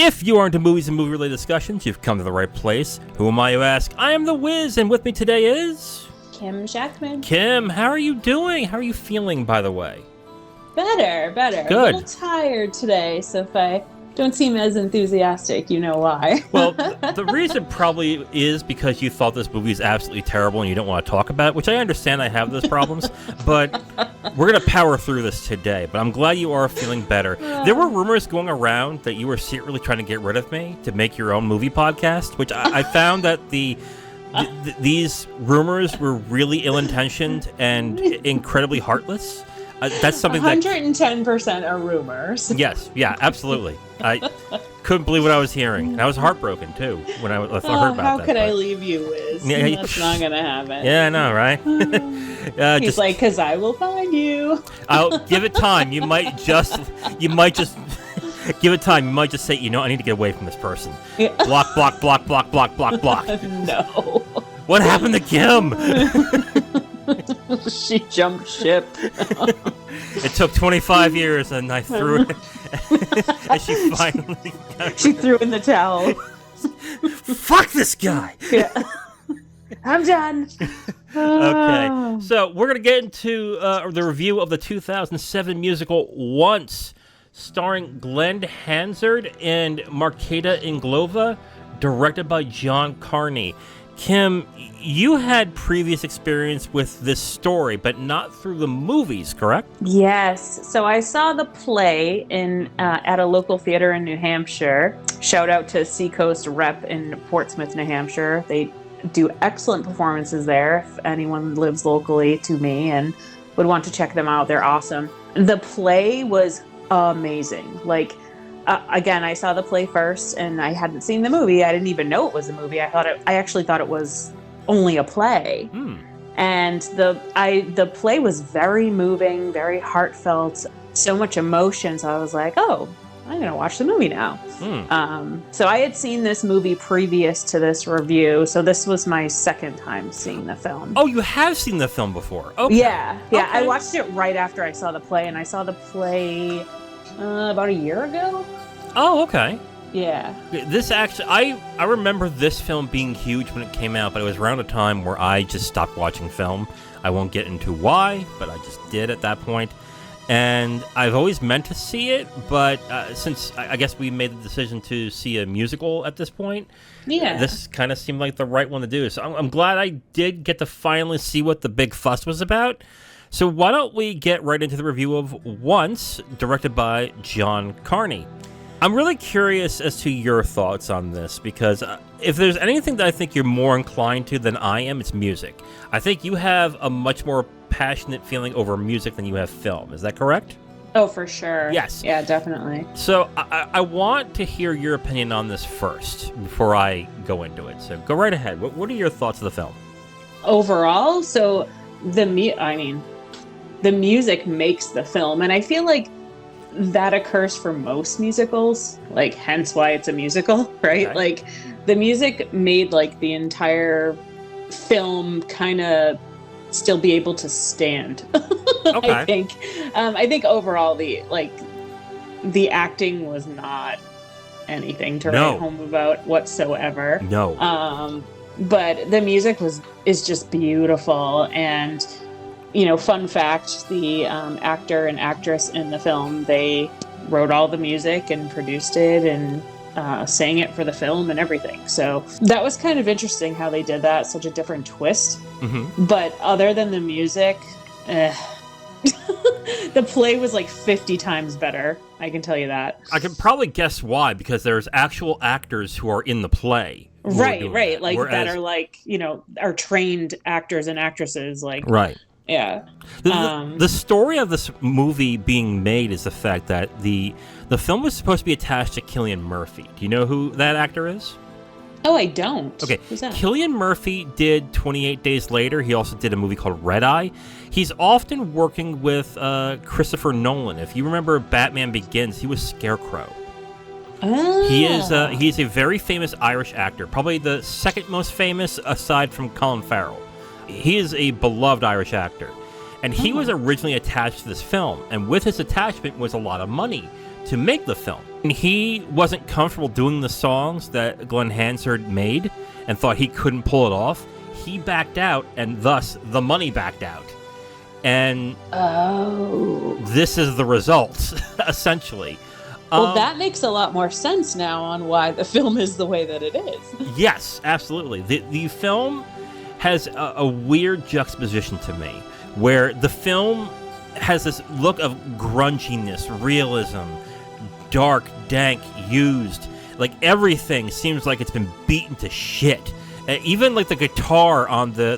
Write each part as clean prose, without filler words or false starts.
If you are into movies and movie-related discussions, you've come to the right place. Who am I, you ask? I am The Wiz, and with me today is... Kim Shactman. Kim, how are you doing? How are you feeling, by the way? Better. Good. A little tired today, so if I don't seem as enthusiastic, you know why. Well, the reason probably is because you thought this movie is absolutely terrible and you don't want to talk about it, which I understand I have those problems, but we're going to power through this today. But I'm glad you are feeling better. There were rumors going around that you were secretly trying to get rid of me to make your own movie podcast, which I found that these rumors were really ill-intentioned and incredibly heartless. That's something 110% are rumors. Yes, yeah, absolutely. I couldn't believe what I was hearing. And I was heartbroken, too, when I heard about that. How could I leave you, Wiz? Yeah, that's not going to happen. Yeah, I know, right? He's like, because I will find you. I'll give it time. You might just give it time. You might just say, I need to get away from this person. Yeah. Block, block, block, block, block, block, block. No. What happened to Kim? She jumped ship. It took 25 years, and I threw it. And she finally She threw in the towel. Fuck this guy! Yeah. I'm done. Okay, so we're going to get into the review of the 2007 musical Once, starring Glenn Hansard and Marketa Inglova, directed by John Carney. Kim, you had previous experience with this story, but not through the movies, correct? Yes. So I saw the play at a local theater in New Hampshire. Shout out to Seacoast Rep in Portsmouth, New Hampshire. They do excellent performances there. If anyone lives locally to me and would want to check them out, they're awesome. The play was amazing. Again, I saw the play first, and I hadn't seen the movie. I didn't even know it was a movie. I actually thought it was only a play. And the play was very moving, very heartfelt, so much emotion. So I was like, oh, I'm gonna watch the movie now. So I had seen this movie previous to this review, so this was my second time seeing the film. Oh, you have seen the film before? Okay. Yeah. Okay. I watched it right after I saw the play, and I saw the play about a year ago. Oh, okay. Yeah. This actually, I remember this film being huge when it came out, but it was around a time where I just stopped watching film. I won't get into why, but I just did at that point. And I've always meant to see it, but since I guess we made the decision to see a musical at this point, this kind of seemed like the right one to do. So I'm glad I did get to finally see what the big fuss was about. So why don't we get right into the review of Once, directed by John Carney. I'm really curious as to your thoughts on this, because if there's anything that I think you're more inclined to than I am, it's music. I think you have a much more passionate feeling over music than you have film. Is that correct? Oh, for sure. Yes. Yeah, definitely. So I want to hear your opinion on this first before I go into it. So go right ahead. What are your thoughts of the film? Overall, so the music makes the film, and I feel like that occurs for most musicals, hence why it's a musical, right? Okay. The music made the entire film kind of still be able to stand. Okay. I think overall the acting was not anything to write home about whatsoever. No. But the music is just beautiful. And fun fact, the actor and actress in the film, they wrote all the music and produced it and sang it for the film and everything. So that was kind of interesting how they did that, such a different twist. Mm-hmm. But other than the music, the play was 50 times better. I can tell you that. I can probably guess why, because there's actual actors who are in the play. Right. That are are trained actors and actresses. Right. Yeah. The story of this movie being made is the fact that the film was supposed to be attached to Cillian Murphy. Do you know who that actor is? Oh, I don't. Okay. Who's that? Cillian Murphy did 28 Days Later. He also did a movie called Red Eye. He's often working with Christopher Nolan. If you remember Batman Begins, he was Scarecrow. Oh. He's a very famous Irish actor, probably the second most famous aside from Colin Farrell. He is a beloved Irish actor, and he was originally attached to this film, and with his attachment was a lot of money to make the film. And he wasn't comfortable doing the songs that Glenn Hansard made and thought he couldn't pull it off. He backed out, and thus the money backed out. And this is the result, essentially. Well, that makes a lot more sense now on why the film is the way that it is. Yes, absolutely. The film has a weird juxtaposition to me, where the film has this look of grunginess, realism, dark, dank, used. Like, everything seems like it's been beaten to shit. Even like the guitar on the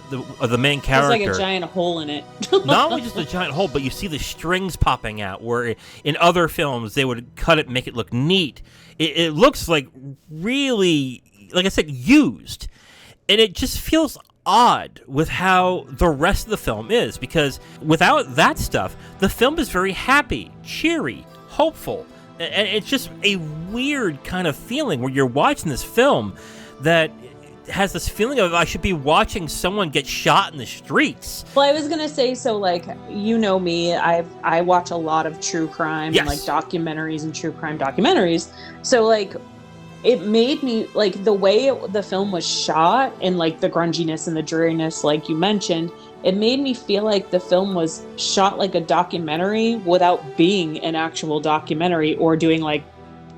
main character. There's like a giant hole in it. Not only just a giant hole, but you see the strings popping out, where in other films they would cut it, make it look neat. It looks like really, like I said, used. And it just feels odd with how the rest of the film is, because without that stuff, the film is very happy, cheery, hopeful. And it's just a weird kind of feeling where you're watching this film that has this feeling of I should be watching someone get shot in the streets. Well, I was gonna say, so like, you know me, I watch a lot of true crime and like documentaries and true crime documentaries. So like, it made me like the way the film was shot and like the grunginess and the dreariness, like you mentioned. It made me feel like the film was shot like a documentary without being an actual documentary or doing like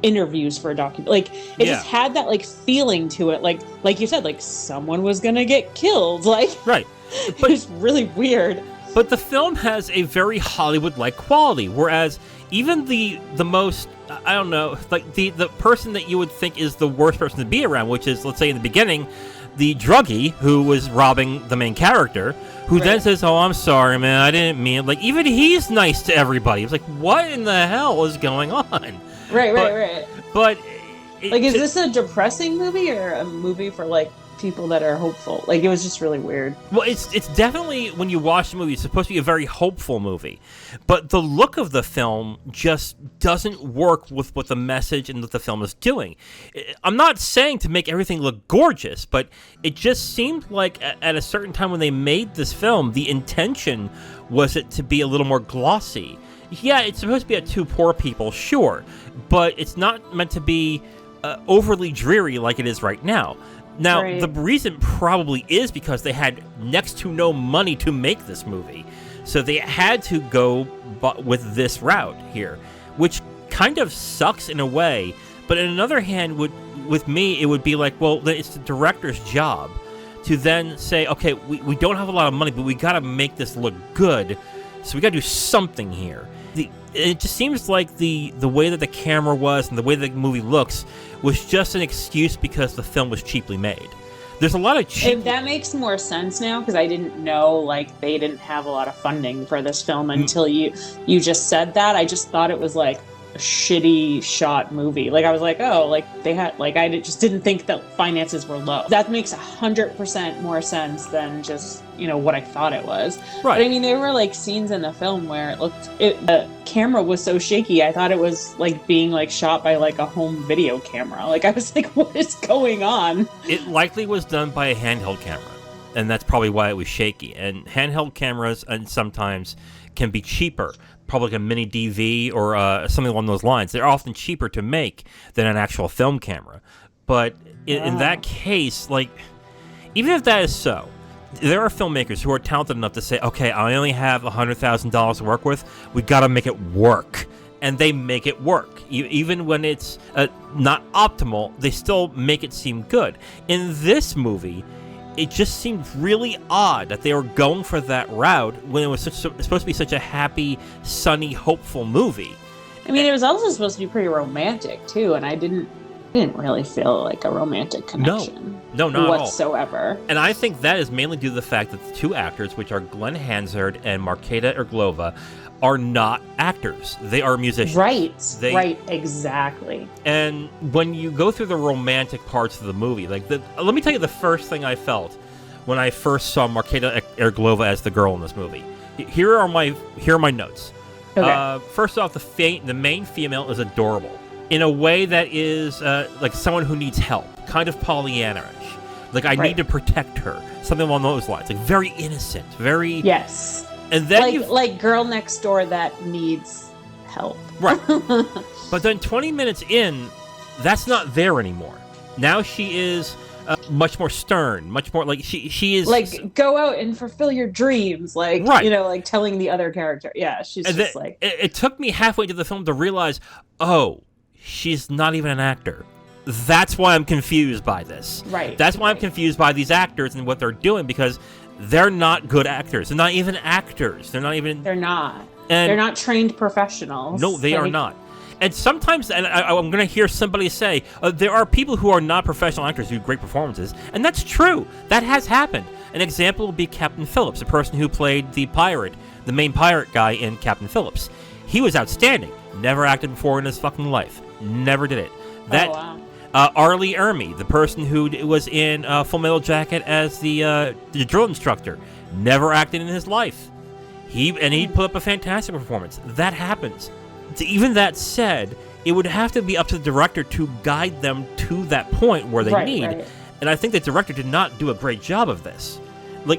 interviews for a documentary. Like it just had that like feeling to it, like you said, like someone was gonna get killed, like right. But it's really weird. But the film has a very Hollywood-like quality, whereas even the most, I don't know, like the person that you would think is the worst person to be around, which is, let's say in the beginning, the druggie who was robbing the main character, who then says, "Oh, I'm sorry, man, I didn't mean it." Like, even he's nice to everybody. It's like, what in the hell is going on? Right. But like, is this a depressing movie or a movie for like people that are hopeful? Like, it was just really weird. Well, it's definitely, when you watch the movie, it's supposed to be a very hopeful movie, but the look of the film just doesn't work with what the message and what the film is doing. I'm not saying to make everything look gorgeous, but it just seemed like at a certain time when they made this film, the intention was it to be a little more glossy. Yeah, it's supposed to be at two poor people, sure, but it's not meant to be overly dreary like it is right now. Now, the reason probably is because they had next to no money to make this movie. So they had to go with this route here, which kind of sucks in a way. But on another hand, with me, it would be like, well, it's the director's job to then say, okay, we don't have a lot of money, but we got to make this look good. So we got to do something here. It just seems like the way that the camera was and the way the movie looks was just an excuse because the film was cheaply made. There's a lot of cheap... That makes more sense now, because I didn't know, like, they didn't have a lot of funding for this film until you just said that. I just thought it was, like, a shitty shot movie. Like, I was like, oh, like, they had... Like, I just didn't think that finances were low. That makes 100% more sense than just, what I thought it was. Right. But, I mean, there were, like, scenes in the film where the camera was so shaky, I thought it was, like, being, like, shot by, like, a home video camera. Like, I was like, what is going on? It likely was done by a handheld camera, and that's probably why it was shaky. And handheld cameras and sometimes can be cheaper, probably like a mini DV or something along those lines. They're often cheaper to make than an actual film camera. But in that case, like, even if that is so, there are filmmakers who are talented enough to say, okay, I only have $100,000 to work with. We got to make it work. And they make it work. Even when it's not optimal, they still make it seem good. In this movie, it just seemed really odd that they were going for that route when it was supposed to be such a happy, sunny, hopeful movie. I mean, it was also supposed to be pretty romantic, too, and I didn't really feel like a romantic connection. No, not whatsoever. At all. And I think that is mainly due to the fact that the two actors, which are Glenn Hansard and Marketa Irglova, are not actors. They are musicians. Right, exactly. And when you go through the romantic parts of the movie, like let me tell you the first thing I felt when I first saw Marketa Irglova as the girl in this movie. Here are my notes. Okay. First off, the main female is adorable in a way that is like someone who needs help, kind of Pollyanna-ish. Like, I need to protect her, something along those lines. Like, very innocent, very... Yes. And then like girl next door that needs help. Right. But then 20 minutes in, that's not there anymore. Now she is much more stern, much more like she is like, go out and fulfill your dreams, like, right. you know, like telling the other character. Yeah, she's and just like... It took me halfway into the film to realize, oh, she's not even an actor. That's why I'm confused by this. Right. That's why I'm confused by these actors and what they're doing, because they're not good actors. They're not even actors. They're not even... They're not. And they're not trained professionals. No, they are not. And sometimes, and I'm going to hear somebody say, there are people who are not professional actors who do great performances, and that's true. That has happened. An example would be Captain Phillips, the person who played the main pirate guy in Captain Phillips. He was outstanding. Never acted before in his fucking life. Never did it. Wow. Arlie Ermy, the person who was in Full Metal Jacket as the drill instructor, never acted in his life. He put up a fantastic performance. That happens. Even that said, it would have to be up to the director to guide them to that point where they need. Right. And I think the director did not do a great job of this. They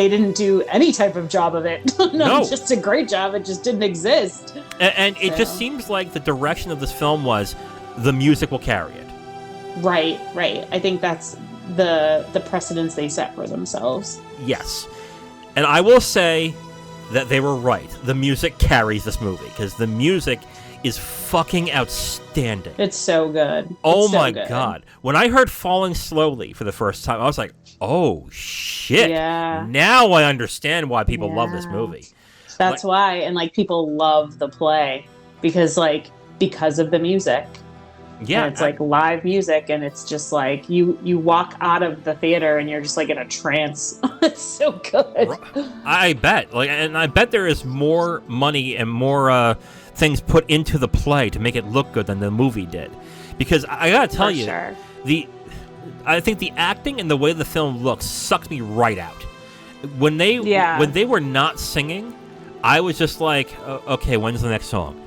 didn't do any type of job of it. No, just a great job. It just didn't exist. And it just seems like the direction of this film was the music will carry it. Right. I think that's the precedence they set for themselves. Yes. And I will say that they were right. The music carries this movie, because the music is fucking outstanding. It's so good. Oh my God. When I heard Falling Slowly for the first time, I was like, oh shit. Yeah. Now I understand why people love this movie. That's why. And like, people love the play because of the music. Yeah. And it's like live music, and it's just like you walk out of the theater and you're just like in a trance. It's so good. I bet. And I bet there is more money and more things put into the play to make it look good than the movie did. Because I gotta tell you, sure. I think the acting and the way the film looks sucked me right out. When they were not singing, I was just like, okay, when's the next song?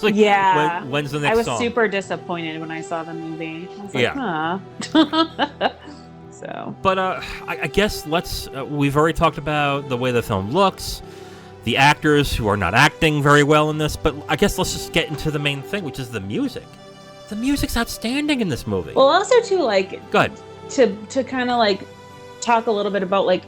Like, yeah. When's the next song? I was super disappointed when I saw the movie. I was like, huh. So. But I guess we've already talked about the way the film looks, the actors who are not acting very well in this, but I guess let's just get into the main thing, which is the music. The music's outstanding in this movie. Well, also too, go ahead. To kind of talk a little bit about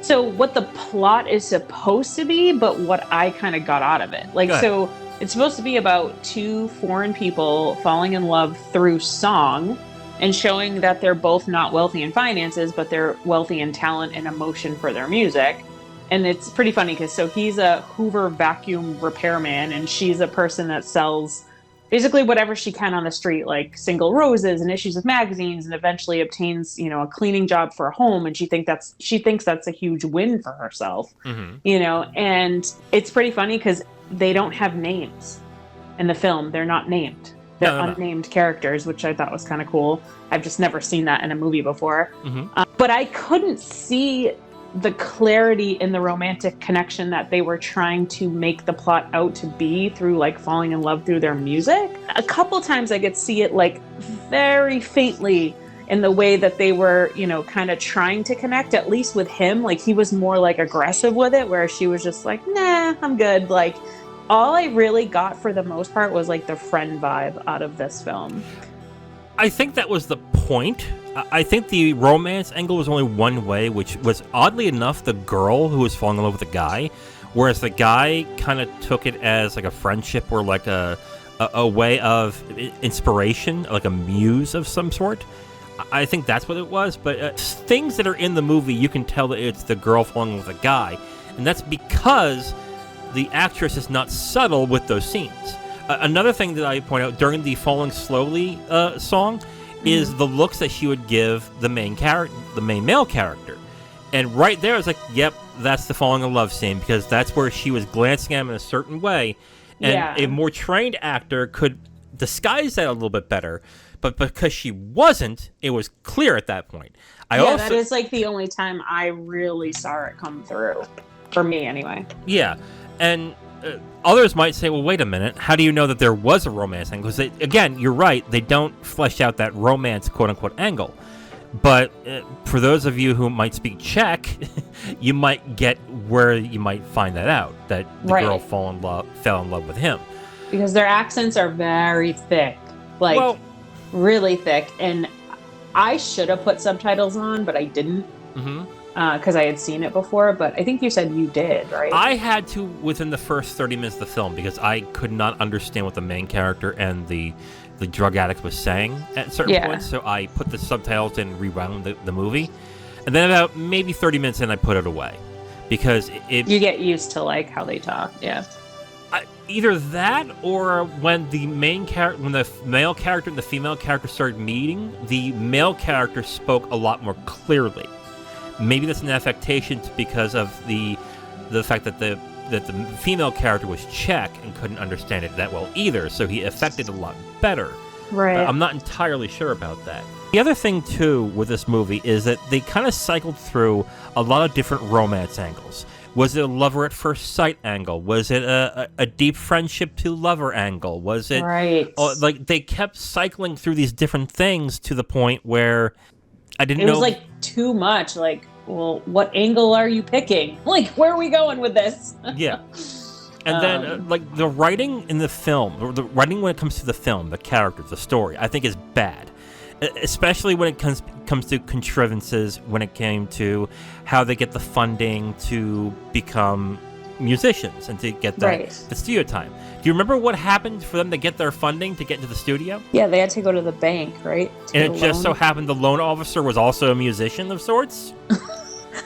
so what the plot is supposed to be, but what I kind of got out of it. So it's supposed to be about two foreign people falling in love through song and showing that they're both not wealthy in finances, but they're wealthy in talent and emotion for their music. And it's pretty funny because he's a Hoover vacuum repairman, and she's a person that sells basically whatever she can on the street, like single roses and issues of magazines, and eventually obtains, a cleaning job for a home. And she thinks that's a huge win for herself, and it's pretty funny because they don't have names in the film. They're not named. They're unnamed characters, which I thought was kind of cool. I've just never seen that in a movie before. Mm-hmm. But I couldn't see the clarity in the romantic connection that they were trying to make the plot out to be through falling in love through their music. A couple times I could see it very faintly in the way that they were, kind of trying to connect, at least with him. He was more aggressive with it, where she was just nah, I'm good. All I really got for the most part was the friend vibe out of this film. I think that was the point. I think the romance angle was only one way, which was, oddly enough, the girl who was falling in love with the guy, whereas the guy kind of took it as a friendship or a way of inspiration, like a muse of some sort. I think that's what it was, but things that are in the movie, you can tell that it's the girl falling in love with the guy, and that's because the actress is not subtle with those scenes. Another thing that I point out during the Falling Slowly song is the looks that she would give the main male character. And right there, it's yep, that's the falling in love scene, because that's where she was glancing at him in a certain way. And a more trained actor could disguise that a little bit better. But because she wasn't, it was clear at that point. That is the only time I really saw it come through. For me, anyway. Yeah. And others might say, well, wait a minute. How do you know that there was a romance angle? Because, again, you're right. They don't flesh out that romance, quote-unquote, angle. But for those of you who might speak Czech, you might get where you might find that out, that the girl fell in love with him. Because their accents are very thick, really thick. And I should have put subtitles on, but I didn't. Because I had seen it before, but I think you said you did, right? I had to within the first 30 minutes of the film because I could not understand what the main character and the drug addict was saying at certain points, so I put the subtitles in and rewound the movie. And then about maybe 30 minutes in, I put it away. Because you get used to like how they talk, yeah. Either that or when the male character and the female character started meeting, the male character spoke a lot more clearly. Maybe that's an affectation because of the fact that the female character was Czech and couldn't understand it that well either, so he affected a lot better. Right. I'm not entirely sure about that. The other thing, too, with this movie is that they kind of cycled through a lot of different romance angles. Was it a lover at first sight angle? Was it a deep friendship to lover angle? Was it... Right. They kept cycling through these different things to the point where I didn't know... It was, too much, well, what angle are you picking? Where are we going with this? Yeah. And then, the writing in the film, or the writing when it comes to the film, the characters, the story, I think is bad. Especially when it comes to contrivances, when it came to how they get the funding to become musicians and to get the studio time. Do you remember what happened for them to get their funding to get into the studio? Yeah, they had to go to the bank, right? And it just so happened the loan officer was also a musician of sorts?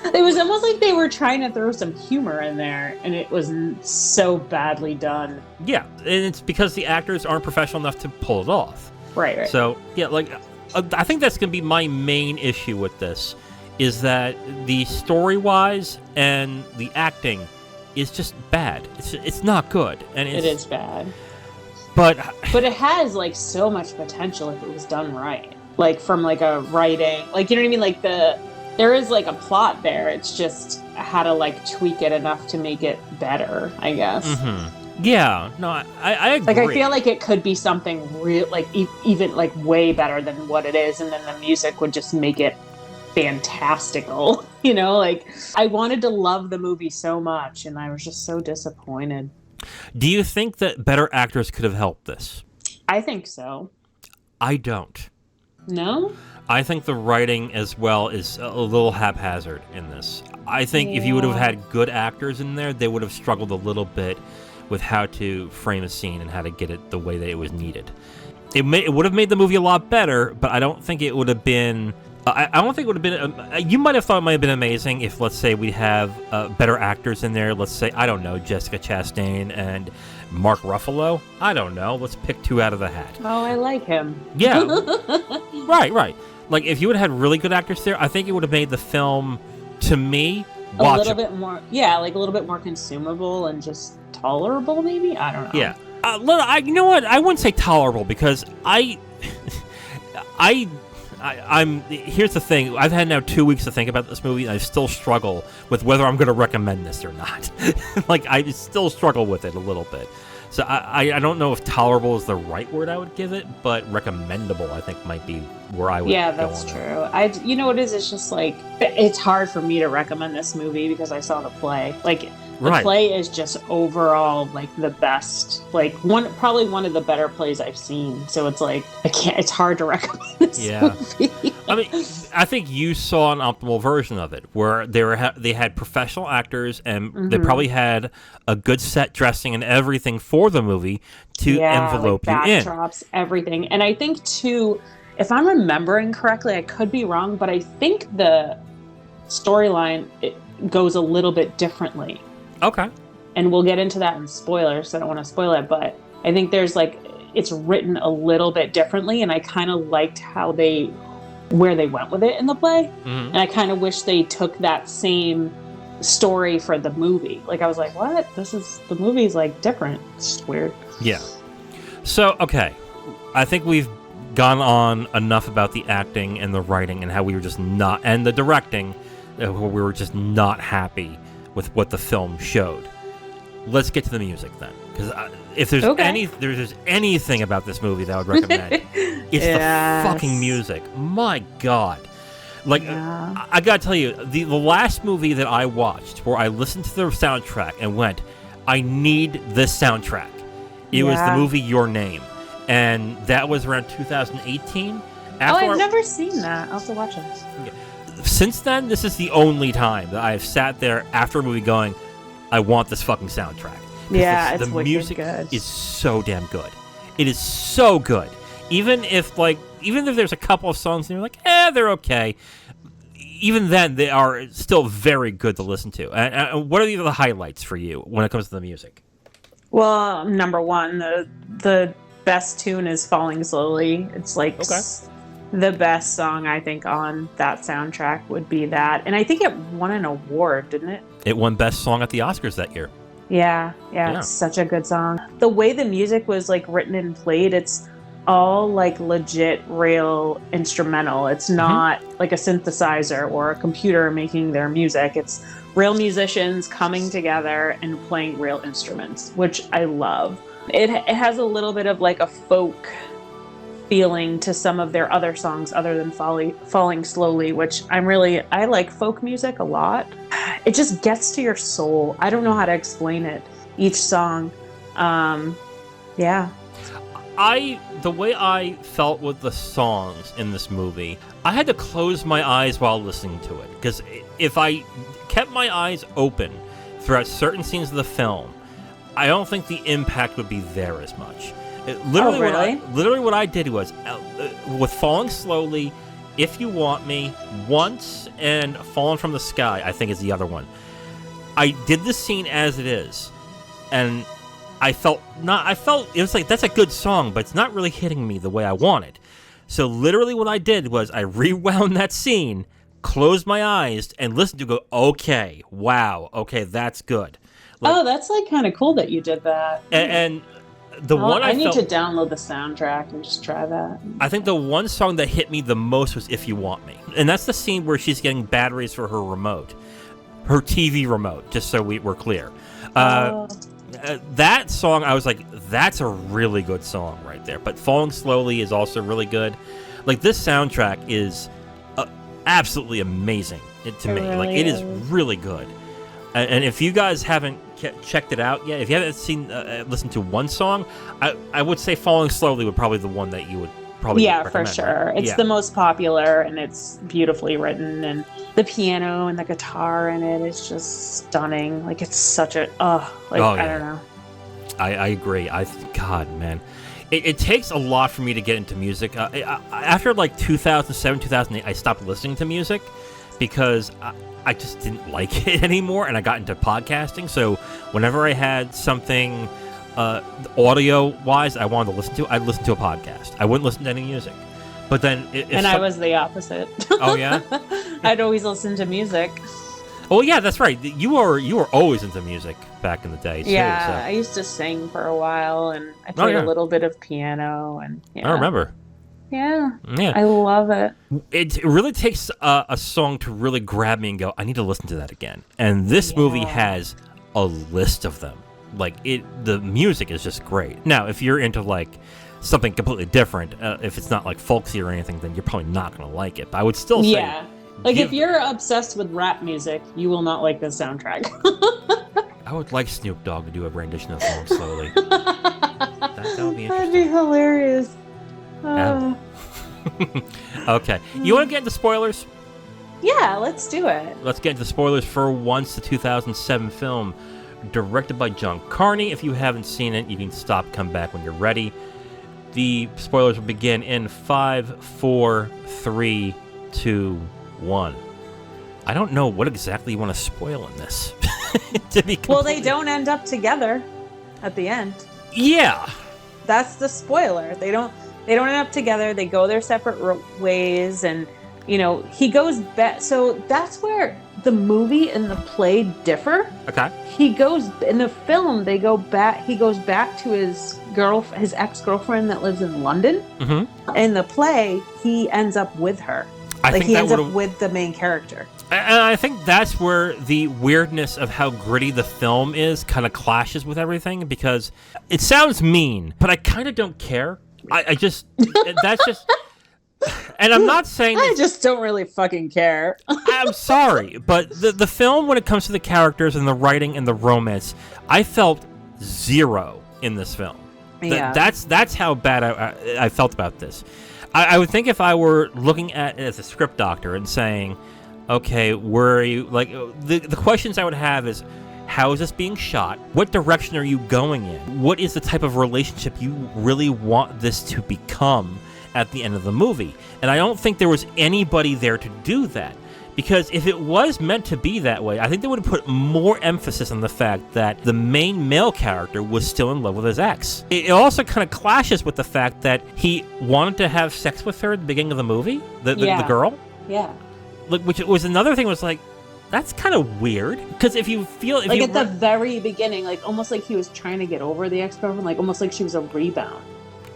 It was almost like they were trying to throw some humor in there, and it was so badly done. Yeah, and it's because the actors aren't professional enough to pull it off. Right. So, yeah, I think that's going to be my main issue with this, is that the story-wise and the acting is just bad. It's not good. And it is bad. But it has, so much potential if it was done right. From, a writing... you know what I mean? There is, a plot there. It's just how to, tweak it enough to make it better, I guess. Mm-hmm. Yeah. No, I agree. I feel like it could be something real, even, way better than what it is, and then the music would just make it fantastical. I wanted to love the movie so much, and I was just so disappointed. Do you think that better actors could have helped this? I think so. I don't. No? I think the writing as well is a little haphazard in this. I think if you would have had good actors in there, they would have struggled a little bit with how to frame a scene and how to get it the way that it was needed. It would have made the movie a lot better, but I don't think it would have been... I don't think it would have been... you might have thought it might have been amazing if, let's say, we have better actors in there. Let's say, I don't know, Jessica Chastain and Mark Ruffalo. I don't know. Let's pick two out of the hat. Oh, I like him. Yeah. Right. If you would have had really good actors there, I think it would have made the film, to me, watchable. A little bit more... Yeah, a little bit more consumable and just tolerable, maybe? I don't know. Yeah. You know what? I wouldn't say tolerable because I'm... Here's the thing. I've had now 2 weeks to think about this movie, and I still struggle with whether I'm going to recommend this or not. I still struggle with it a little bit. So I don't know if tolerable is the right word I would give it, but recommendable I think might be where I would go. Yeah, that's true. You know what it is? It's just it's hard for me to recommend this movie because I saw the play. The play is just overall the best, probably one of the better plays I've seen. So it's it's hard to recommend this movie. I mean, I think you saw an optimal version of it where they had professional actors and they probably had a good set dressing and everything for the movie to envelope you in. Backdrops, everything. And I think too, if I'm remembering correctly, I could be wrong, but I think the storyline goes a little bit differently. Okay. And we'll get into that in spoilers, so I don't want to spoil it, but I think there's it's written a little bit differently, and I kind of liked where they went with it in the play. Mm-hmm. And I kind of wish they took that same story for the movie. I was like, what? The movie's different. It's just weird. Yeah. So, okay. I think we've gone on enough about the acting and the writing and how we were just not, and the directing, where we were just not happy with what the film showed. Let's get to the music then, because if there's there's anything about this movie that I would recommend, it's the fucking music. My God, Like, Yeah. I gotta tell you, the last movie that I watched where I listened to the soundtrack and went, I need this soundtrack. It was the movie Your Name. And that was around 2018. I've never seen that. I'll have to watch it. Since then, this is the only time that I've sat there after a movie going, I want this fucking soundtrack. Yeah, it's the wicked music good. is so damn good. It is so good. Even if there's a couple of songs and you're like, they're okay. Even then, they are still very good to listen to. And what are the highlights for you when it comes to the music? Well, number one, the best tune is Falling Slowly. It's like the best song, I think, on that soundtrack would be that. And I think it won an award, didn't it? It won Best Song at the Oscars that year. Yeah, it's such a good song. The way the music was like written and played, it's all like legit real instrumental. It's not like a synthesizer or a computer making their music. It's real musicians coming together and playing real instruments, which I love. It has a little bit of like a folk feeling to some of their other songs other than Falling Slowly, which I like folk music a lot. It just gets to your soul. I don't know how to explain it. Each song. The way I felt with the songs in this movie, I had to close my eyes while listening to it. Because if I kept my eyes open throughout certain scenes of the film, I don't think the impact would be there as much. Literally what I did was, with Falling Slowly, If You Want Me, Once, and Fallen from the Sky, I think is the other one. I did the scene as it is, and I felt it was like, that's a good song, but it's not really hitting me the way I wanted. So literally what I did was I rewound that scene, closed my eyes, and listened to it, go, okay, wow, okay, that's good. Like, that's like kind of cool that you did that. And the one I need to download the soundtrack and just try that. I think the one song that hit me the most was If You Want Me. And that's the scene where she's getting batteries for her remote. Her TV remote, just so we're clear. That song, I was like, that's a really good song right there. But Falling Slowly is also really good. Like, this soundtrack is absolutely amazing to me. Really like, it is really good. And if you guys haven't checked it out yet, if you haven't listened to one song, I would say Falling Slowly would probably be the one that you would probably recommend, for sure. Right? It's the most popular, and it's beautifully written, and the piano and the guitar in it is just stunning. Like, it's such a I don't know. I agree. God, man. It takes a lot for me to get into music. After like 2007, 2008, I stopped listening to music because I just didn't like it anymore, and I got into podcasting. So whenever I had something audio-wise I wanted to listen to, I'd listen to a podcast. I wouldn't listen to any music. But then... I was the opposite. Oh, yeah? I'd always listen to music. Oh, yeah, that's right. You were always into music back in the day, too. Yeah, so. I used to sing for a while, and I played a little bit of piano. And I remember. Yeah, I love it. It really takes a song to really grab me and go, I need to listen to that again. And this movie has a list of them. Like, the music is just great. Now, if you're into, like, something completely different, if it's not, like, folksy or anything, then you're probably not going to like it. But I would still say... Yeah. Like, if you're obsessed with rap music, you will not like this soundtrack. I would like Snoop Dogg to do a rendition of Falling Slowly. that would be interesting. That'd be hilarious. Okay. You want to get into spoilers? Yeah, let's do it. Let's get into spoilers for Once, the 2007 film, directed by John Carney. If you haven't seen it, you can stop, come back when you're ready. The spoilers will begin in 5, 4, 3, 2, 1. I don't know what exactly you want to spoil in this. Well, they don't end up together at the end. Yeah. That's the spoiler. They don't end up together. They go their separate ways, and he goes back. So that's where the movie and the play differ. Okay. He goes in the film. He goes back to his ex-girlfriend that lives in London. Mm-hmm. In the play, he ends up with her. He ends up with the main character. And I think that's where the weirdness of how gritty the film is kind of clashes with everything, because it sounds mean, but I kind of don't care. I just, that's just, And I'm not saying I just don't really fucking care. I'm sorry, but the film, when it comes to the characters and the writing and the romance, I felt zero in this film. Yeah. That's how bad I felt about this. I would think if I were looking at it as a script doctor and saying, okay, where are you? Like, the questions I would have is, how is this being shot? What direction are you going in? What is the type of relationship you really want this to become at the end of the movie? And I don't think there was anybody there to do that. Because if it was meant to be that way, I think they would have put more emphasis on the fact that the main male character was still in love with his ex. It also kind of clashes with the fact that he wanted to have sex with her at the beginning of the movie, the girl. Yeah. Which was another thing, was like, that's kind of weird. Because if you feel... at the very beginning, like almost like he was trying to get over the ex-girlfriend, like almost like she was a rebound.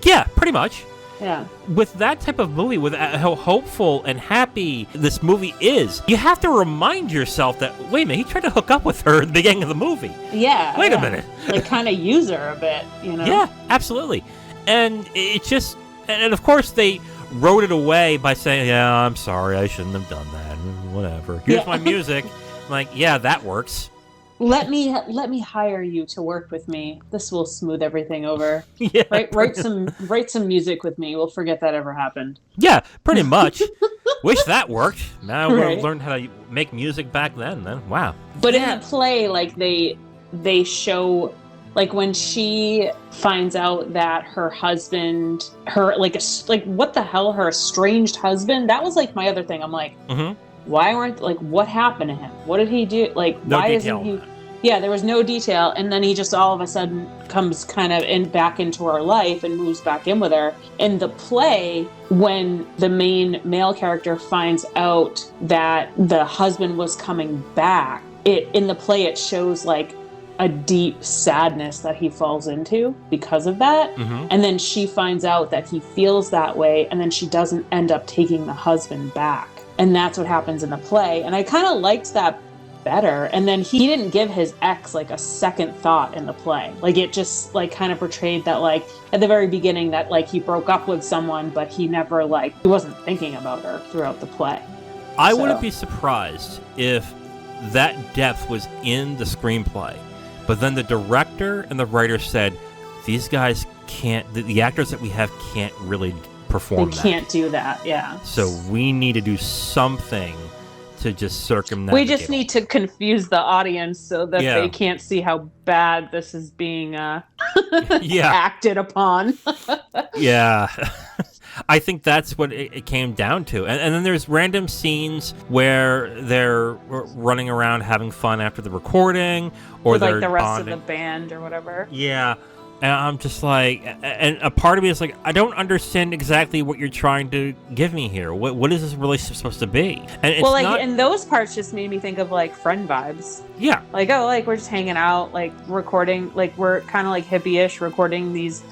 Yeah, pretty much. Yeah. With that type of movie, with how hopeful and happy this movie is, you have to remind yourself that, wait a minute, he tried to hook up with her at the beginning of the movie. Yeah. Wait a minute. Like, kind of use her a bit, you know? Yeah, absolutely. And it just... And of course, they wrote it away by saying, yeah, I'm sorry, I shouldn't have done that. Whatever. Here's my music. I'm like, yeah, that works. Let me hire you to work with me. This will smooth everything over. Yeah, write some music with me. We'll forget that ever happened. Yeah, pretty much. Wish that worked. Now we Right. learned how to make music back then. Wow. But in the play, like they show, like when she finds out that her husband, what the hell, her estranged husband. That was like my other thing. I'm like, why what happened to him? What did he do? Like, no why detail isn't he? Yeah, there was no detail, and then he just all of a sudden comes kind of back into her life and moves back in with her. In the play, when the main male character finds out that the husband was coming back, in the play it shows like a deep sadness that he falls into because of that. And then she finds out that he feels that way, and then she doesn't end up taking the husband back. And that's what happens in the play. And I kind of liked that better. And then he didn't give his ex like a second thought in the play. Like, it just like kind of portrayed that like at the very beginning that like he broke up with someone, but he never he wasn't thinking about her throughout the play. I wouldn't be surprised if that depth was in the screenplay, but then the director and the writer said, these guys can't, the actors that we have can't really perform They can't do that, yeah. So we need to do something to just circumnavigate. We just need to confuse the audience so that they can't see how bad this is being acted upon. Yeah. I think that's what it came down to. And then there's random scenes where they're running around having fun after the recording, or with, they're like the rest bonding. of the band or whatever. Yeah. And I'm just like, and a part of me is like, I don't understand exactly what you're trying to give me here. What is this relationship supposed to be? And it's and those parts just made me think of like Friend vibes. Yeah. Like, oh, like we're just hanging out, like recording, like we're kind of like hippie-ish, recording this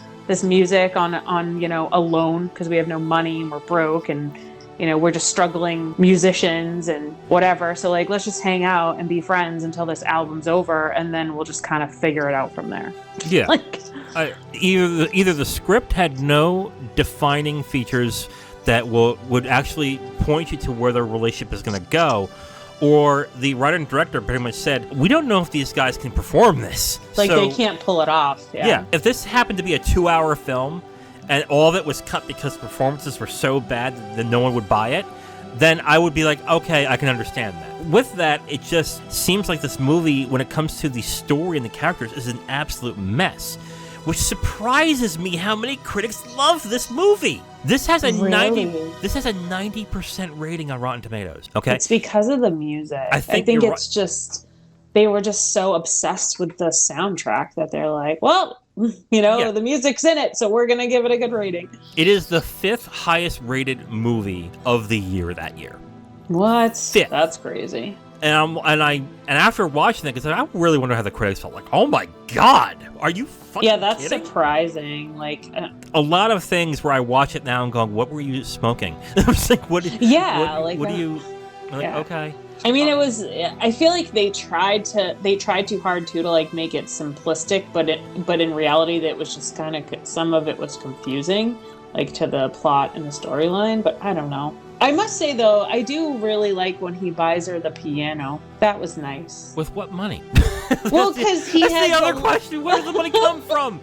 music on alone because we have no money and we're broke and we're just struggling musicians and whatever. So like, let's just hang out and be friends until this album's over, and then we'll just kind of figure it out from there. Yeah. Like, either the script had no defining features that would actually point you to where the relationship is going to go, or the writer and director pretty much said, we don't know if these guys can perform this. Like, they can't pull it off. Yeah. If this happened to be a 2-hour film and all of it was cut because performances were so bad that no one would buy it, then I would be like, okay, I can understand that. With that, it just seems like this movie, when it comes to the story and the characters, is an absolute mess, which surprises me how many critics love this movie. This has a 90% rating on Rotten Tomatoes. Okay, it's because of the music. I think it's just they were just so obsessed with the soundtrack that they're like, well, the music's in it, so we're gonna give it a good rating. It is the 5th highest rated movie of the year that year. What? 5th. That's crazy. And after watching that, because I really wonder how the critics felt. Like, oh my god, are you fucking that's kidding? Surprising. Like, a lot of things where I watch it now and going, what were you smoking? I was like, what do you? Okay. I mean, it was. I feel like they tried too hard to like make it simplistic, but in reality, that was just kind of, some of it was confusing. like to the plot and the storyline, but I don't know. I must say though, I do really like when he buys her the piano. That was nice. With what money? Well, because that's the other question. Where does the money come from?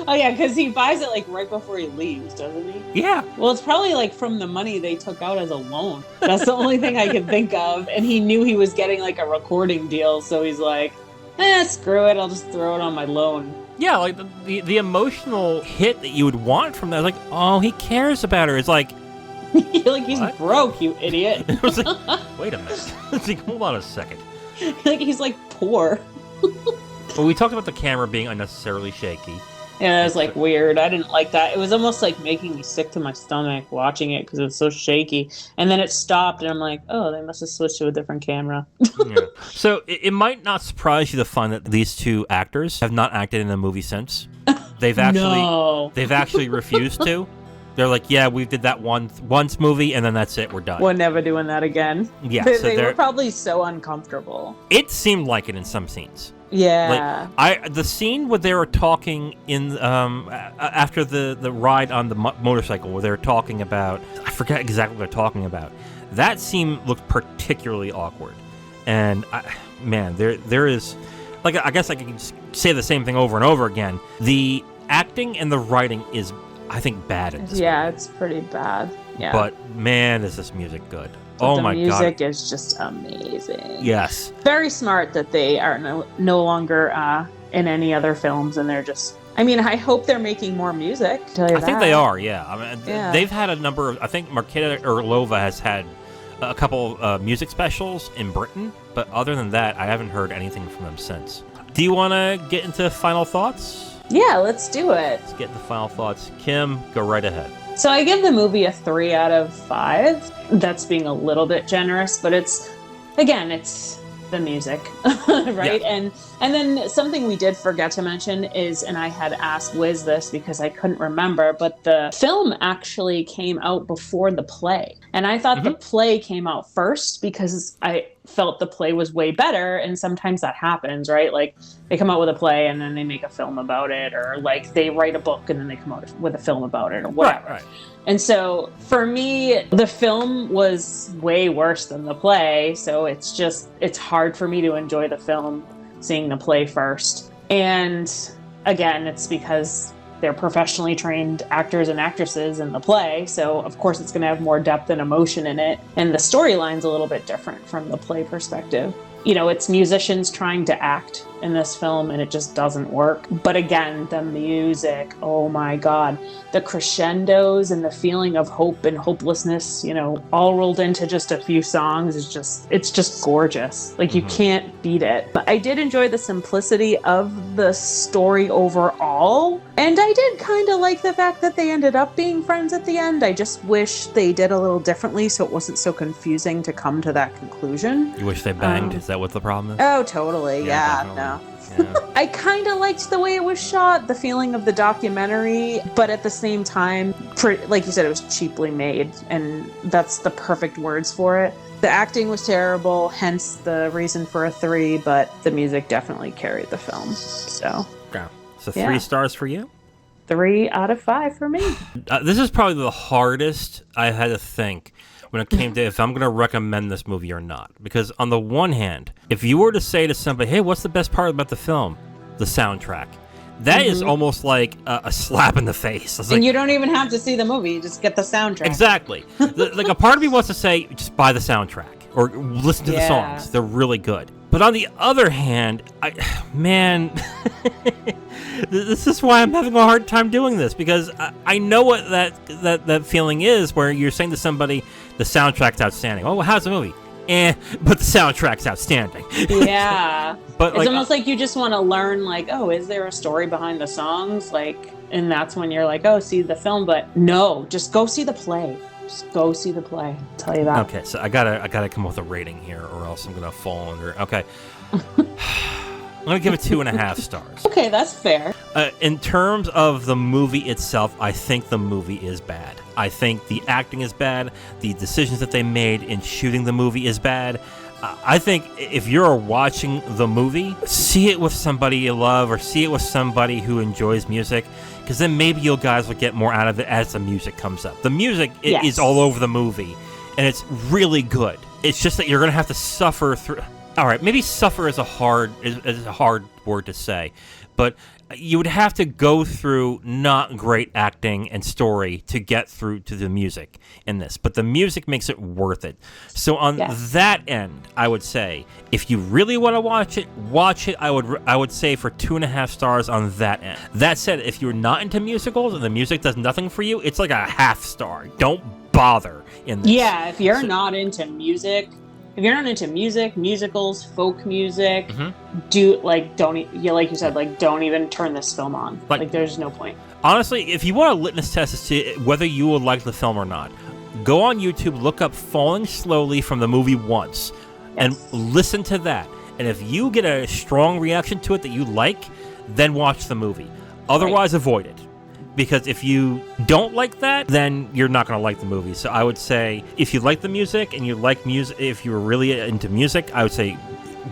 Oh yeah, because he buys it like right before he leaves, doesn't he? Yeah. Well, it's probably like from the money they took out as a loan. That's the only thing I can think of. And he knew he was getting like a recording deal, so he's like, screw it, I'll just throw it on my loan. Yeah, like the emotional hit that you would want from that, like, oh, he cares about her. It's like, like he's broke, you idiot. It was like, wait a minute. It's like, hold on a second. Like he's like poor. Well, we talked about the camera being unnecessarily shaky. Yeah, it was like weird. I didn't like that. It was almost like making me sick to my stomach watching it because it was so shaky. And then it stopped, and I'm like, oh, they must have switched to a different camera. Yeah. So it might not surprise you to find that these two actors have not acted in a movie since. They've actually refused to. They're like, yeah, we did that once movie, and then that's it. We're done. We're never doing that again. Yeah, they were probably so uncomfortable. It seemed like it in some scenes. Yeah. Like the scene where they were talking in after the ride on the motorcycle, where they were talking about, I forget exactly what they're talking about. That scene looked particularly awkward, and there is, like, I guess I can just say the same thing over and over again. The acting and the writing is, I think, bad in this movie. It's pretty bad. Yeah. But man, is this music good. But my God. The music is just amazing. Yes. Very smart that they are no longer in any other films, and they're just... I mean, I hope they're making more music. I think they are, yeah. I mean, they've had a number of... I think Marketa Erlova has had a couple music specials in Britain, but other than that, I haven't heard anything from them since. Do you want to get into final thoughts? Yeah, let's do it. Let's get into final thoughts. Kim, go right ahead. So I give the movie a 3 out of 5. That's being a little bit generous, but it's the music, right? Yeah. And then something we did forget to mention is, and I had asked Wiz this because I couldn't remember, but the film actually came out before the play. And I thought the play came out first because I felt the play was way better, and sometimes that happens, right? Like they come out with a play and then they make a film about it, or like they write a book and then they come out with a film about it, or whatever. Right. And so for me, the film was way worse than the play, so it's hard for me to enjoy the film seeing the play first. And again, it's because they're professionally trained actors and actresses in the play, so of course it's going to have more depth and emotion in it, and the storyline's a little bit different from the play perspective. You know, it's musicians trying to act in this film, and it just doesn't work. But again, the music, oh my God, the crescendos and the feeling of hope and hopelessness, you know, all rolled into just a few songs it's just gorgeous. Like you can't beat it. But I did enjoy the simplicity of the story overall, and I did kind of like the fact that they ended up being friends at the end. I just wish they did a little differently so it wasn't so confusing to come to that conclusion. You wish they banged? Is that what the problem is? Oh, totally. Yeah, no. Yeah. I kind of liked the way it was shot, the feeling of the documentary, but at the same time, like you said, it was cheaply made, and that's the perfect words for it. The acting was terrible, hence the reason for a 3, but the music definitely carried the film. So 3 stars for you? 3 out of 5 for me. This is probably the hardest I had to think when it came to if I'm going to recommend this movie or not. Because on the one hand, if you were to say to somebody, hey, what's the best part about the film? The soundtrack. That is almost like a slap in the face. And like, you don't even have to see the movie. You just get the soundtrack. Exactly. Like a part of me wants to say, just buy the soundtrack or listen to the songs. They're really good. But on the other hand, this is why I'm having a hard time doing this, because I know what that feeling is where you're saying to somebody, the soundtrack's outstanding. Oh, well, how's the movie? But the soundtrack's outstanding. Yeah. But it's almost like you just want to learn, like, oh, is there a story behind the songs? Like, and that's when you're like, oh, see the film. But no, just go see the play. Just go see the play. I'll tell you that. Okay, so I gotta come up with a rating here, or else I'm gonna fall under. Okay. I'm going to give it 2.5 stars. Okay, that's fair. In terms of the movie itself, I think the movie is bad. I think the acting is bad. The decisions that they made in shooting the movie is bad. I think if you're watching the movie, see it with somebody you love or see it with somebody who enjoys music, because then maybe you guys will get more out of it as the music comes up. The music is all over the movie, and it's really good. It's just that you're going to have to suffer through... All right, maybe suffer is a hard word to say, but you would have to go through not great acting and story to get through to the music in this. But the music makes it worth it. So on that end, I would say, if you really want to watch it. I would say for 2.5 stars on that end. That said, if you're not into musicals and the music does nothing for you, it's like a 0.5 star. Don't bother in this. Yeah, if you're not into music... If you're not into music, musicals, folk music, don't even turn this film on. Like, there's no point. Honestly, if you want a litmus test as to whether you will like the film or not, go on YouTube, look up Falling Slowly from the movie Once, and listen to that. And if you get a strong reaction to it that you like, then watch the movie. Otherwise, avoid it. Because if you don't like that, then you're not going to like the movie. So I would say, if you like the music and you like music, if you're really into music, I would say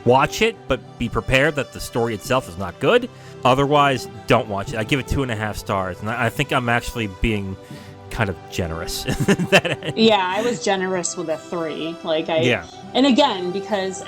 watch it, but be prepared that the story itself is not good. Otherwise, don't watch it. I give it 2.5 stars, and I think I'm actually being kind of generous. Yeah, I was generous with a 3. And again,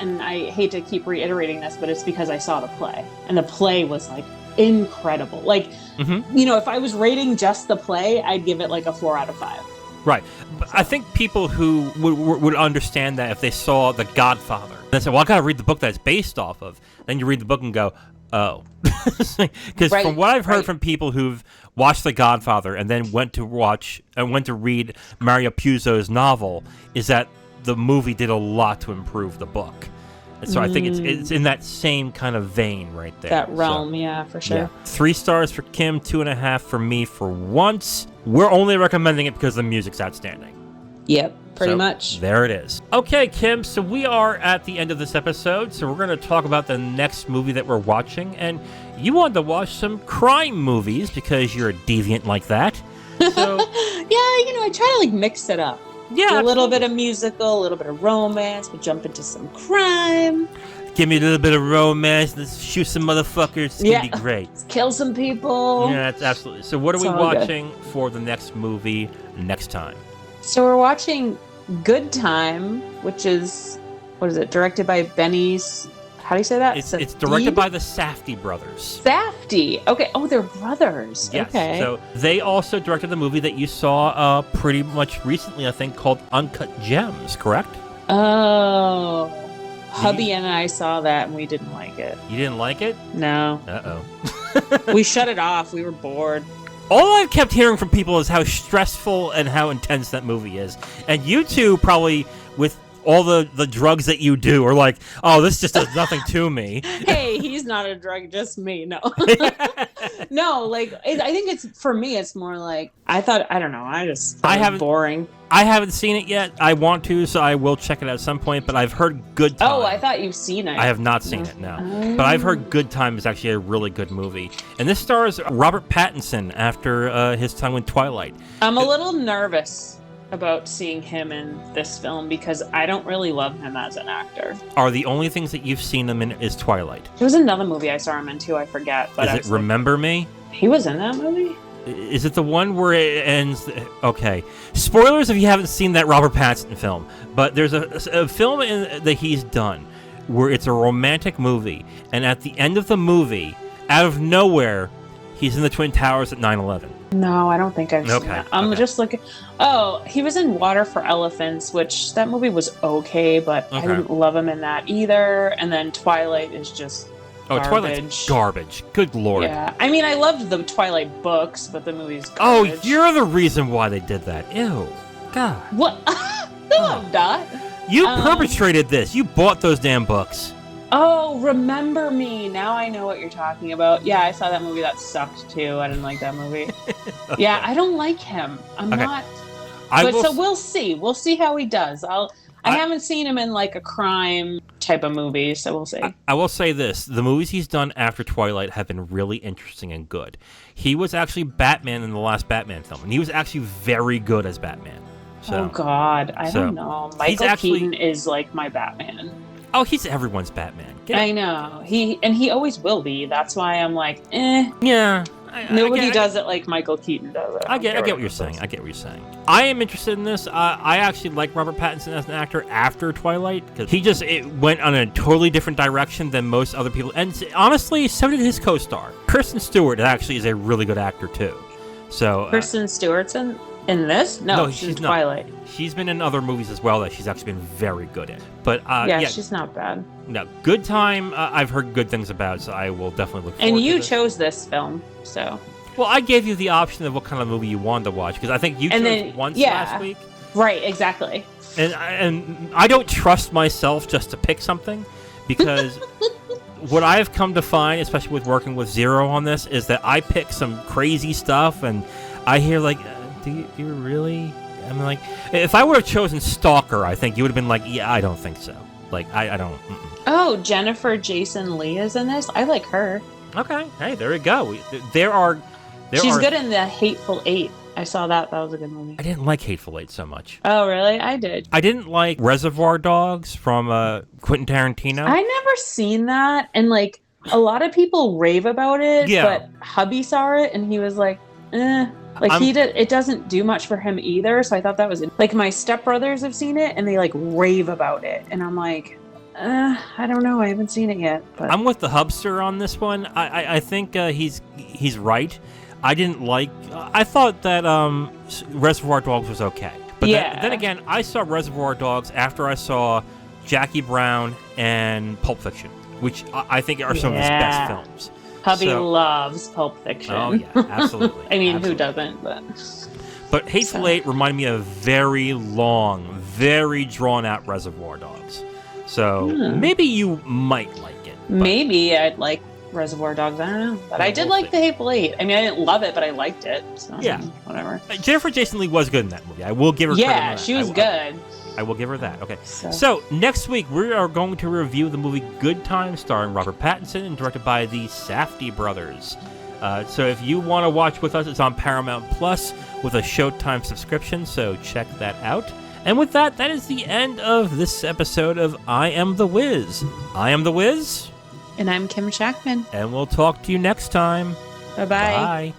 and I hate to keep reiterating this, but it's because I saw the play, and the play was incredible. If I was rating just the play, I'd give it a 4 out of 5. Right. But I think people who would understand that if they saw The Godfather, they say, well, I got to read the book that it's based off of. Then you read the book and go, oh. Because from what I've heard from people who've watched The Godfather and then went to read Mario Puzo's novel, is that the movie did a lot to improve the book. So I think it's in that same kind of vein right there. That realm, for sure. Yeah. 3 stars for Kim, 2.5 for me for Once. We're only recommending it because the music's outstanding. Yep, pretty much. There it is. Okay, Kim, so we are at the end of this episode, so we're going to talk about the next movie that we're watching, and you wanted to watch some crime movies because you're a deviant like that. So I try to mix it up. Yeah, a little bit of musical, a little bit of romance. We'll jump into some crime. Give me a little bit of romance. Let's shoot some motherfuckers. It's going to be great. Let's kill some people. Yeah, that's absolutely. So what are we watching for the next movie next time? So we're watching Good Time, which is, directed by Benny's... How do you say that? It's directed by the Safdie brothers. Safdie. Okay. Oh, they're brothers. Yes. Okay. So they also directed the movie that you saw pretty much recently, I think, called Uncut Gems, correct? Oh. Hubby and I saw that, and we didn't like it. You didn't like it? No. Uh-oh. We shut it off. We were bored. All I've kept hearing from people is how stressful and how intense that movie is. And you two probably, with all the drugs that you do, are like, oh, this just does nothing to me. Hey, he's not a drug, just me. No. No, I think it's, for me, it's more I don't know, I just thought it was boring. I haven't seen it yet. I want to, so I will check it out at some point, but I've heard Good Time. Oh, I thought you've seen it. I have not seen it, no. But I've heard Good Time is actually a really good movie. And this stars Robert Pattinson after his time with Twilight. I'm a little nervous about seeing him in this film because I don't really love him as an actor. Are the only things that you've seen him in is Twilight? There was another movie I saw him in too, I forget. But is it Remember Me? He was in that movie? Is it the one where it ends... Okay. Spoilers if you haven't seen that Robert Pattinson film. But there's a film that he's done where it's a romantic movie. And at the end of the movie, out of nowhere, he's in the Twin Towers at 9/11. No, I don't think I've seen that. I'm just looking... Oh, he was in Water for Elephants, which that movie was okay, but I didn't love him in that either. And then Twilight is just garbage. Twilight's garbage. Good Lord. Yeah. I mean, I loved the Twilight books, but the movie's garbage. Oh, you're the reason why they did that. Ew. God. What? No, I'm not. You perpetrated this. You bought those damn books. Oh, Remember Me. Now I know what you're talking about. Yeah, I saw that movie. That sucked, too. I didn't like that movie. Okay. Yeah, I don't like him. I'm not... So we'll see. We'll see how he does. I haven't seen him in a crime type of movie, so we'll see. I will say this. The movies he's done after Twilight have been really interesting and good. He was actually Batman in the last Batman film, and he was actually very good as Batman. So, oh, God. I don't know. Michael Keaton is my Batman. Oh, he's everyone's Batman. I know. He always will be. That's why I'm like, Yeah. Nobody does it like Michael Keaton does it. I get what you're saying. I am interested in this. I actually like Robert Pattinson as an actor after Twilight because it went on a totally different direction than most other people. And honestly, so did his co-star. Kristen Stewart actually is a really good actor too. So Kristen Stewart's in this? No, she's in Twilight. She's been in other movies as well that she's actually been very good in. But yeah, she's not bad. No, Good Time. I've heard good things about, so I will definitely look forward to it. And you chose this film, so. Well, I gave you the option of what kind of movie you wanted to watch because I think you chose once last week. Right, exactly. And I don't trust myself just to pick something because what I've come to find, especially with working with Zero on this, is that I pick some crazy stuff and I hear like, do you really? I'm like, if I would have chosen Stalker, I think you would have been like, yeah, I don't think so. Like, I don't. Oh, Jennifer Jason Leigh is in this? I like her. Okay. Hey, there we go. She's good in The Hateful Eight. I saw that. That was a good movie. I didn't like Hateful Eight so much. Oh, really? I did. I didn't like Reservoir Dogs from Quentin Tarantino. I never seen that. And, like, a lot of people rave about it. Yeah. But hubby saw it, and he was like, eh. Like, it doesn't do much for him either. So I thought that was... Like, my stepbrothers have seen it, and they, like, rave about it. And I'm like... I don't know. I haven't seen it yet. But I'm with the hubster on this one. I think he's right. I didn't like... I thought that Reservoir Dogs was okay. But then again, I saw Reservoir Dogs after I saw Jackie Brown and Pulp Fiction, which I think are some of his best films. Hubby loves Pulp Fiction. Oh, yeah. Absolutely. I mean, absolutely. Who doesn't? But Hateful Eight reminded me of a very long, very drawn-out Reservoir Dogs. So maybe you might like it. Maybe I'd like Reservoir Dogs. I don't know. But I did like The Hateful Eight. I mean, I didn't love it, but I liked it. So, yeah. Whatever. Jennifer Jason Leigh was good in that movie. I will give her credit. Yeah, she was good. I will give her that. Okay. So next week, we are going to review the movie Good Time, starring Robert Pattinson and directed by the Safdie brothers. So if you want to watch with us, it's on Paramount Plus with a Showtime subscription, so check that out. And with that, that is the end of this episode of I Am The Wiz. I am The Wiz. And I'm Kim Shactman. And we'll talk to you next time. Bye-bye. Bye.